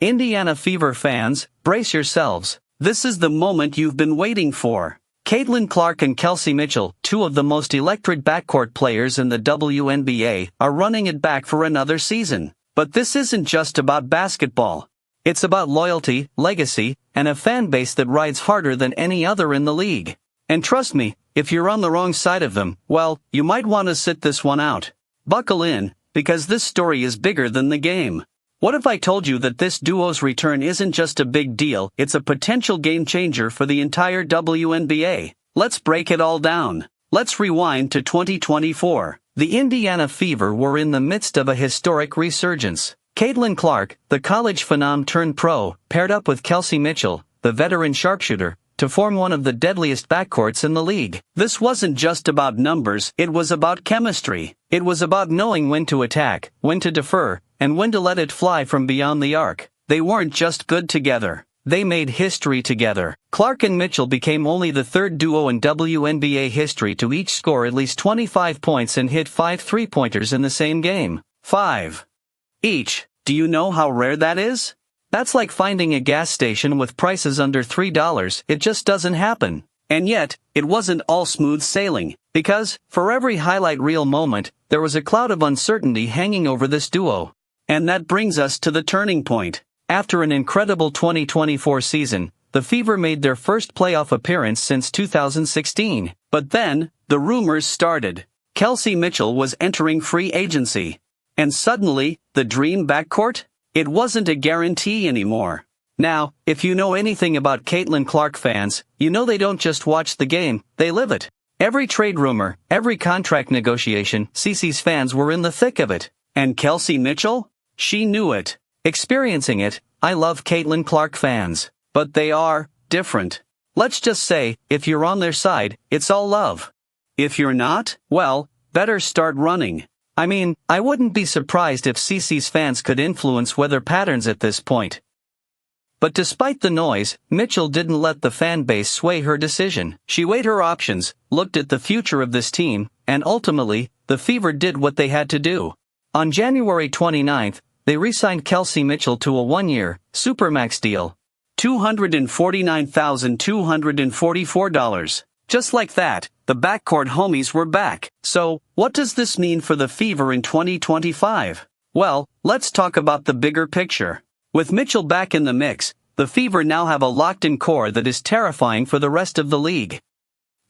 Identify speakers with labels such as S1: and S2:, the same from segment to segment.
S1: Indiana Fever fans, brace yourselves. This is the moment you've been waiting for. Clark and Kelsey Mitchell, two of the most electric backcourt players in the WNBA, are running it back for another season. But this isn't just about basketball. It's about loyalty, legacy, and a fan base that rides harder than any other in the league. And trust me, if you're on the wrong side of them, well, you might want to sit this one out. Buckle in, because this story is bigger than the game. What if I told you that this duo's return isn't just a big deal, it's a potential game changer for the entire WNBA? Let's break it all down. Let's rewind to 2024. The Indiana Fever were in the midst of a historic resurgence. Clark, the college phenom turned pro, paired up with Kelsey Mitchell, the veteran sharpshooter, to form one of the deadliest backcourts in the league. This wasn't just about numbers, it was about chemistry. It was about knowing when to attack, when to defer, and when to let it fly from beyond the arc. They weren't just good together. They made history together. Clark and Mitchell became only the third duo in WNBA history to each score at least 25 points and hit 5 three-pointers in the same game. 5 each. Do you know how rare that is? That's like finding a gas station with prices under $3. It just doesn't happen. And yet, it wasn't all smooth sailing, because, for every highlight reel moment, there was a cloud of uncertainty hanging over this duo. And that brings us to the turning point. After an incredible 2024 season, the Fever made their first playoff appearance since 2016. But then, the rumors started. Kelsey Mitchell was entering free agency. And suddenly, the dream backcourt? It wasn't a guarantee anymore. Now, if you know anything about Clark fans, you know they don't just watch the game, they live it. Every trade rumor, every contract negotiation, CC's fans were in the thick of it. And Kelsey Mitchell? She knew it. Experiencing it. I love Clark fans. But they are different. Let's just say, if you're on their side, it's all love. If you're not, well, better start running. I mean, I wouldn't be surprised if CC's fans could influence weather patterns at this point. But despite the noise, Mitchell didn't let the fan base sway her decision. She weighed her options, looked at the future of this team, and ultimately, the Fever did what they had to do. On January 29th, they re-signed Kelsey Mitchell to a one-year, supermax deal. $249,244. Just like that, the Backcourt Homies were back. So, what does this mean for the Fever in 2025? Well, let's talk about the bigger picture. With Mitchell back in the mix, the Fever now have a locked-in core that is terrifying for the rest of the league.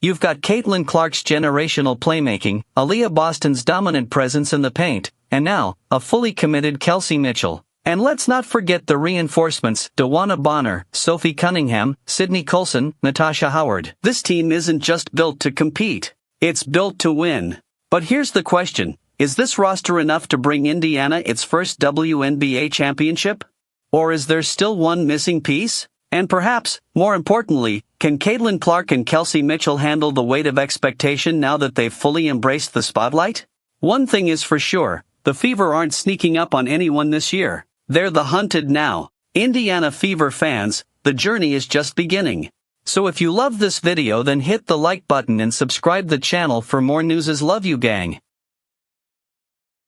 S1: You've got Clark's generational playmaking, Aaliyah Boston's dominant presence in the paint, and now, a fully committed Kelsey Mitchell. And let's not forget the reinforcements: Dawana Bonner, Sophie Cunningham, Sydney Colson, Natasha Howard. This team isn't just built to compete. It's built to win. But here's the question. Is this roster enough to bring Indiana its first WNBA championship? Or is there still one missing piece? And perhaps, more importantly, can Clark and Kelsey Mitchell handle the weight of expectation now that they've fully embraced the spotlight? One thing is for sure, the Fever aren't sneaking up on anyone this year. They're the hunted now. Indiana Fever fans, the journey is just beginning. So if you love this video, then hit the like button and subscribe the channel for more news. Love you, gang.